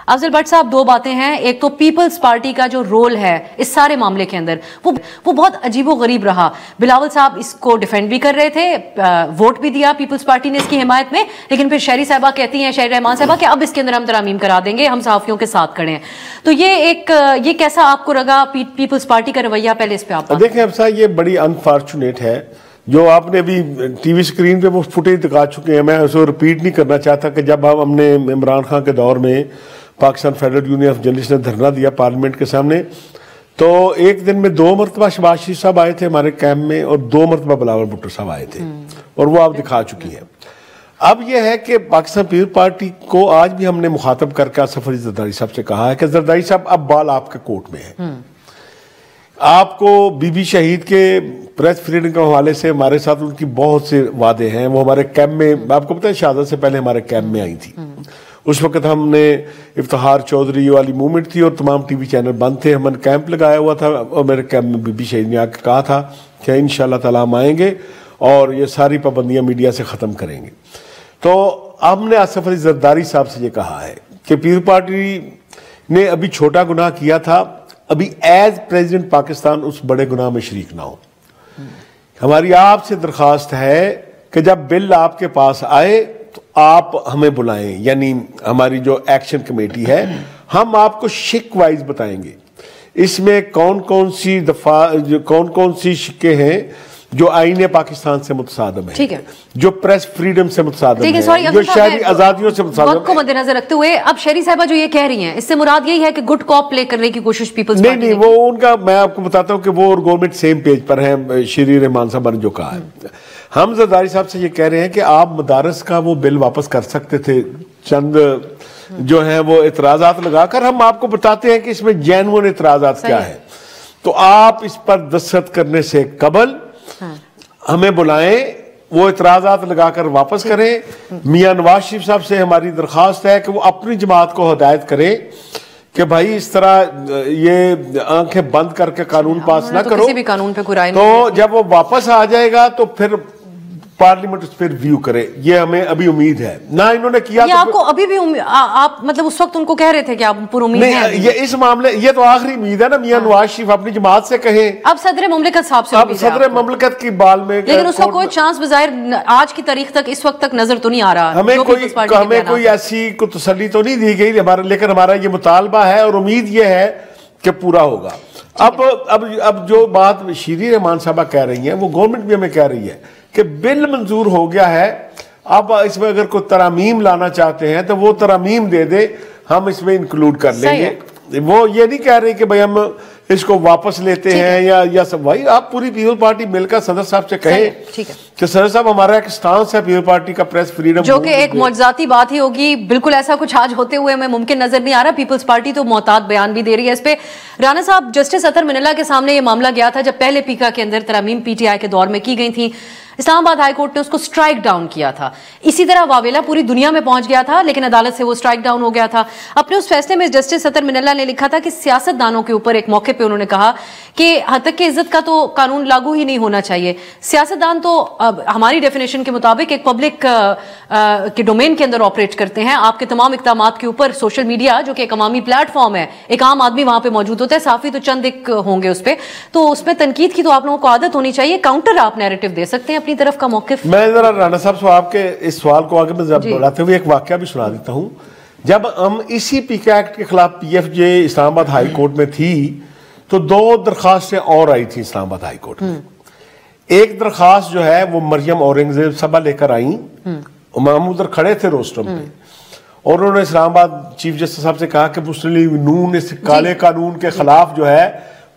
افضل but صاحب دو باتیں ہیں، ایک تو پیپلز پارٹی کا جو رول ہے اس سارے معاملے کے اندر وہ بہت عجیب و غریب رہا. بلاول صاحب اس کو ڈیفینڈ بھی کر رہے تھے، ووٹ بھی دیا پیپلز پارٹی نے اس کی حمایت میں، لیکن پھر شہری صاحبہ کہتی ہیں، شہری رحمان صاحبہ کہ اب اس کے اندر ہم ترامیم کرا دیں گے، ہم صحافیوں کے ساتھ کھڑے ہیں. تو یہ کیسا آپ کو لگا پیپلز پارٹی کا رویہ؟ پہلے اس پہ آپ دیکھیں افسا، یہ بڑی انفارچونیٹ ہے جو آپ نے ابھی ٹی وی سکرین پہ وہ فوٹیج دکھا چکے ہیں. میں اسے ریپیٹ نہیں کرنا چاہتا کہ جب ہم نے عمران خان کے دور میں Pakistan federal union of journalist نے دھرنا دیا پارلیمنٹ کے سامنے، تو ایک دن میں 2 مرتبہ شہباز شریف صاحب آئے تھے ہمارے کیمپ میں اور 2 مرتبہ بلاول بھٹو صاحب آئے تھے، اور وہ آپ دکھا چکی ہیں. اب یہ ہے کہ پاکستان پیپلز پارٹی کو آج بھی ہم نے مخاطب کر کے آصف علی زرداری صاحب سے کہا ہے کہ زرداری صاحب اب بال آپ کے کورٹ میں ہے. آپ کو بی بی شہید کے پریس فریڈم کے حوالے سے ہمارے ساتھ ان کی بہت سے وعدے ہیں. وہ ہمارے کیمپ میں، آپ کو پتہ ہے شہادت سے پہلے ہمارے کیمپ میں آئی تھی. اس وقت ہم نے افتخار چودھری والی موومنٹ تھی اور تمام ٹی وی چینل بند تھے، ہم نے کیمپ لگایا ہوا تھا اور میرے کیمپ میں بی بی شہید نے آ کے کہا تھا کہ انشاءاللہ تعالیٰ ہم آئیں گے اور یہ ساری پابندیاں میڈیا سے ختم کریں گے. تو ہم نے آصف علی زرداری صاحب سے یہ کہا ہے کہ پیپلز پارٹی نے ابھی چھوٹا گناہ کیا تھا، ابھی ایز پریزیڈنٹ پاکستان اس بڑے گناہ میں شریک نہ ہو. ہماری آپ سے درخواست ہے کہ جب بل آپ کے پاس آئے تو آپ ہمیں بلائیں، یعنی ہماری جو ایکشن کمیٹی ہے، ہم آپ کو شک وائز بتائیں گے اس میں کون کون سی شکیں ہیں جو آئین پاکستان سے متصادم ہے، جو پریس فریڈم سے متصادم ہے، جو شہری آزادیوں سے متصادم ہے. وقت کو مد نظر رکھتے ہوئے اب شہری صاحبہ جو یہ کہہ رہی ہیں، اس سے مراد یہی ہے کہ گڈ کاپ پلے کرنے کی کوشش پیپلز پارٹی نہیں، وہ ان کا میں آپ کو بتاتا ہوں کہ وہ اور گورنمنٹ سیم پیج پر ہیں. شری رحمان صاحب نے جو کہا ہے، ہم زرداری صاحب سے یہ کہہ رہے ہیں کہ آپ مدارس کا وہ بل واپس کر سکتے تھے، چند جو ہیں وہ اعتراضات لگا کر. ہم آپ کو بتاتے ہیں کہ اس میں جینوئن اعتراضات کیا ہے، تو آپ اس پر دستخط کرنے سے قبل ہمیں بلائیں، وہ اعتراضات لگا کر واپس کریں. میاں نواز شریف صاحب سے ہماری درخواست ہے کہ وہ اپنی جماعت کو ہدایت کریں کہ بھائی اس طرح یہ آنکھیں بند کر کے قانون پاس نہ کرو. کسی بھی قانون پہ کوئی رائے تو جب وہ واپس آ جائے گا تو پھر پارلیمنٹ اس پر ریویو کرے، یہ ہمیں ابھی امید ہے. نہ انہوں نے کیا آپ کو ابھی بھی آپ مطلب اس وقت ان کو کہہ رہے تھے کہ آپ پر امید ہیں؟ یہ اس معاملے یہ تو آخری امید ہے نا. میاں نواز شریف اپنی جماعت سے کہیں، اب صدر مملکت صاحب سے اب صدر مملکت کی بال میں، لیکن اس کو کوئی چانس بظاہر آج کی تاریخ تک اس وقت تک نظر تو نہیں آ رہا. ہمیں کوئی ایسی تسلی تو نہیں دی گئی، لیکن ہمارا یہ مطالبہ ہے اور امید یہ ہے کہ پورا ہوگا. اب جو بات شری رحمان صاحبہ کہہ رہی ہیں، وہ گورنمنٹ بھی ہمیں کہہ رہی ہے کہ بل منظور ہو گیا ہے، اب اس میں اگر کوئی ترامیم لانا چاہتے ہیں تو وہ ترامیم دے دے، ہم اس میں انکلوڈ کر لیں گے. وہ یہ نہیں کہہ رہے کہ بھئی ہم اس کو واپس لیتے ہیں یا سب. بھائی آپ پوری پیپلز پارٹی مل کر صدر صاحب سے کہیں کہ صدر صاحب ہمارا ایک سٹانس ہے پیپلز پارٹی کا پریس فریڈم، جو کہ ایک معجزاتی بات ہی ہوگی. بالکل ایسا کچھ آج ہوتے ہوئے ہمیں ممکن نظر نہیں آ رہا. پیپلز پارٹی تو محتاط بیان بھی دے رہی ہے اس پہ. رانا صاحب، جسٹس اطہر من اللہ کے سامنے یہ معاملہ گیا تھا جب پہلے پیکا کے اندر ترامیم پی ٹی آئی کے دور میں کی گئی تھی. اسلام آباد ہائی کورٹ نے اس کو سٹرائک ڈاؤن کیا تھا. اسی طرح واویلا پوری دنیا میں پہنچ گیا تھا لیکن عدالت سے وہ سٹرائک ڈاؤن ہو گیا تھا. اپنے اس فیصلے میں جسٹس اطہر من اللہ نے لکھا تھا کہ سیاست دانوں کے اوپر ایک موقع پہ انہوں نے کہا کہ حتک عزت کا تو قانون لاگو ہی نہیں ہونا چاہیے. سیاست دان تو ہماری ڈیفینیشن کے مطابق ایک پبلک کے ڈومین کے اندر آپریٹ کرتے ہیں. آپ کے تمام اقدامات کے اوپر سوشل میڈیا جو کہ ایک عوامی پلیٹ فارم ہے، ایک عام آدمی وہاں پہ موجود ہوتا ہے، صحافی تو چند ایک ہوں گے اس پہ، تو اس میں تنقید کی تو آپ لوگوں کو عادت ہونی چاہیے. کاؤنٹر آپ نیریٹو دے سکتے ہیں اپنی طرف کا موقف. میں ذرا رانا صاحب سے آپ کے اس سوال کو آگے میں بڑھاتے ہوئے ایک واقعہ بھی سنا دیتا ہوں. جب ہم اسی پیکا ایکٹ کے خلاف پی ایف جے اسلام آباد ہائی کورٹ میں تھی تو 2 درخواستیں اور آئی تھی اسلام آباد ہائی کورٹ میں. ایک درخواست جو ہے وہ مریم اورنگزیب صاحبہ لے کر آئیں، ہم ادھر کھڑے تھے روسٹرم پہ، اور انہوں نے اسلام آباد چیف جسٹس صاحب سے کہا کہ مسلم لیگ نون اس کالے قانون کے خلاف جو ہے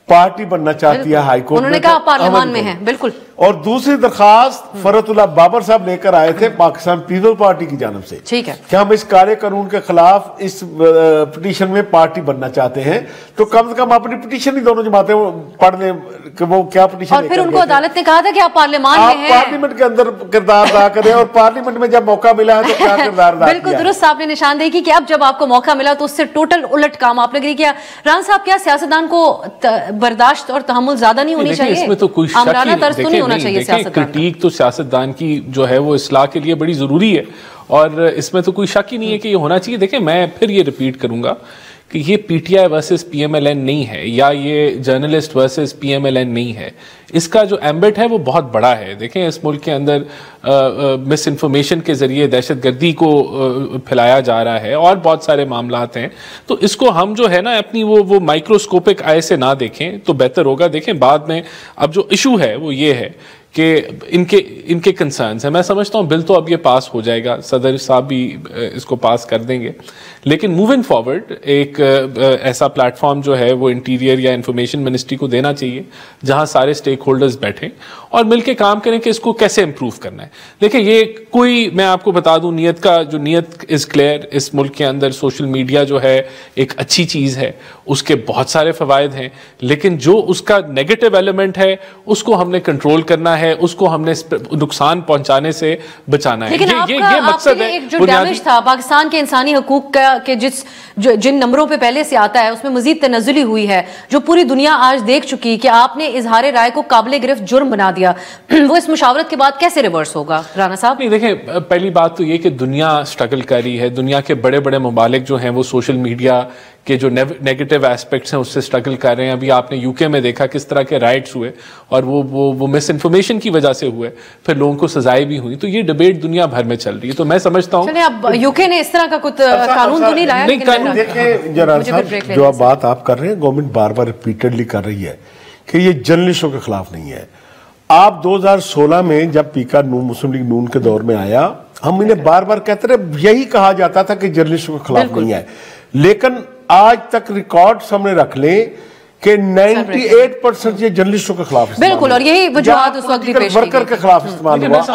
پارٹی بننا چاہتی ہے ہائی کورٹ میں. انہوں نے کہا پارلیمان میں ہے. بالکل. اور دوسری درخواست فرت اللہ بابر صاحب لے کر آئے تھے پاکستان پیپلز پارٹی کی جانب سے کہ ہم اس کالے قانون کے خلاف اس پٹیشن میں پارٹی بننا چاہتے ہیں. تو کم سے کم اپنی پٹیشن ہی دونوں جماعتیں پڑھ لیں کہ وہ کیا پٹیشن. اور پھر ان کو عدالت نے کہا تھا کہ آپ پارلیمان میں ہیں، پارلیمنٹ کے اندر کردار ادا کریں، اور پارلیمنٹ میں جب موقع ملا ہے تو کیا کردار ادا کیا. بالکل درست آپ نے نشاندہی کی کہ اب جب آپ کو موقع ملا تو اس سے ٹوٹل الٹ کام آپ نے کیا. ران صاحب، کیا سیاستدان کو برداشت اور تحمل زیادہ نہیں ہونی چاہیے؟ اس میں تو کوئی آمرانہ طرز تو نہیں ہونا چاہیے. کرٹیک تو سیاستدان کی جو ہے وہ اصلاح کے لیے بڑی ضروری ہے، اور اس میں تو کوئی شک ہی نہیں ہے کہ یہ ہونا چاہیے. دیکھیں میں پھر یہ ریپیٹ کروں گا کہ یہ P T I versus P M L N نہیں ہے, یا یہ journalist versus P M L N نہیں ہے. اس کا جو ایمبٹ ہے وہ بہت بڑا ہے. دیکھیں اس ملک کے اندر مس انفارمیشن کے ذریعے دہشت گردی کو پھیلایا جا رہا ہے, اور بہت سارے معاملات ہیں. تو اس کو ہم جو ہے نا اپنی وہ مائکروسکوپک آئے سے نہ دیکھیں تو بہتر ہوگا. دیکھیں بعد میں اب جو ایشو ہے وہ یہ ہے کہ ان کے کنسرنز ہیں. میں سمجھتا ہوں بل تو اب یہ پاس ہو جائے گا, صدر صاحب بھی اس کو پاس کر دیں گے, لیکن موونگ فارورڈ ایک ایسا پلیٹ فارم جو ہے وہ انٹیریئر یا انفارمیشن منسٹری کو دینا چاہیے جہاں سارے سٹیک ہولڈرز بیٹھیں اور مل کے کام کریں کہ اس کو کیسے امپروو کرنا ہے. دیکھیں یہ کوئی, میں آپ کو بتا دوں نیت کا جو نیت از کلیئر. اس ملک کے اندر سوشل میڈیا جو ہے ایک اچھی چیز ہے, اس کے بہت سارے فوائد ہیں, لیکن جو اس کا نیگیٹو ایلیمنٹ ہے اس کو ہم نے کنٹرول کرنا ہے, اس کو ہم نے نقصان پہنچانے سے بچانا ہے. لیکن یہ مقصد ہے. جو ڈیمیج تھا پاکستان کے انسانی حقوق کا کہ جن نمبروں پہ پہلے سے آتا ہے اس میں مزید تنزلی ہوئی ہے, جو پوری دنیا آج دیکھ چکی کہ آپ نے اظہار رائے کو قابل گرفت جرم بنا دیا, وہ اس مشاورت کے بعد کیسے ریورس ہوگا رانا صاحب؟ نہیں دیکھیں, پہلی بات تو یہ کہ دنیا سٹرگل کر رہی ہے. دنیا کے بڑے بڑے ممالک جو ہیں وہ سوشل میڈیا کہ جو نیگیٹو ایسپیکٹس ہیں اس سے سٹرگل کر رہے ہیں. ابھی آپ نے یو کے میں دیکھا کس طرح کے رائٹس ہوئے, اور وہ مس انفارمیشن کی وجہ سے ہوئے, پھر لوگوں کو سزائیں بھی ہوئی. تو یہ ڈیبیٹ دنیا بھر میں چل رہی ہے. تو میں سمجھتا ہوں اب یو کے نے اس طرح کا کچھ قانون تو نہیں لایا. دیکھیں جنرال صاحب, جو آپ بات آپ کر رہے ہیں گورنمنٹ بار بار ریپیٹڈلی کر رہی ہے کہ یہ جرنلسٹوں کے خلاف نہیں ہے. آپ 2016 میں جب پیکا مسلم لیگ نون کے دور میں آیا, ہم انہیں بار بار کہتے رہے, یہی کہا جاتا تھا کہ جرنلسٹوں کے خلاف نہیں ہے, لیکن آج تک ریکارڈ سامنے رکھ لیں کہ 98% یہ جرنلسٹوں کے خلاف بالکل, اور یہی وجوہات اس وقت بھی پیش کی ورکر کے خلاف استعمال ہوا.